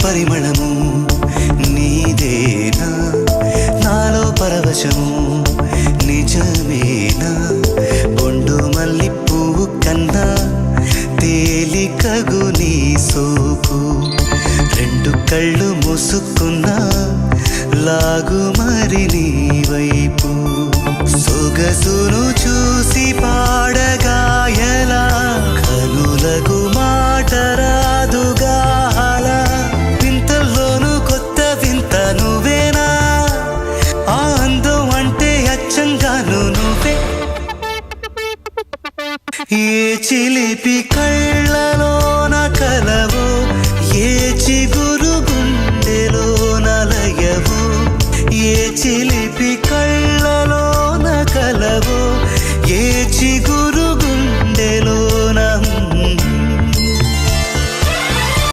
పరిమళము నీదేనా నాలో పరవశము నిజమేనా బొండు మల్లి పువ్వు కన్నా తేలికగు నీ సోకు రెండు కళ్ళు మూసుకున్నా లాగు మరి నీ వైపు సొగసును చూసి పాడగా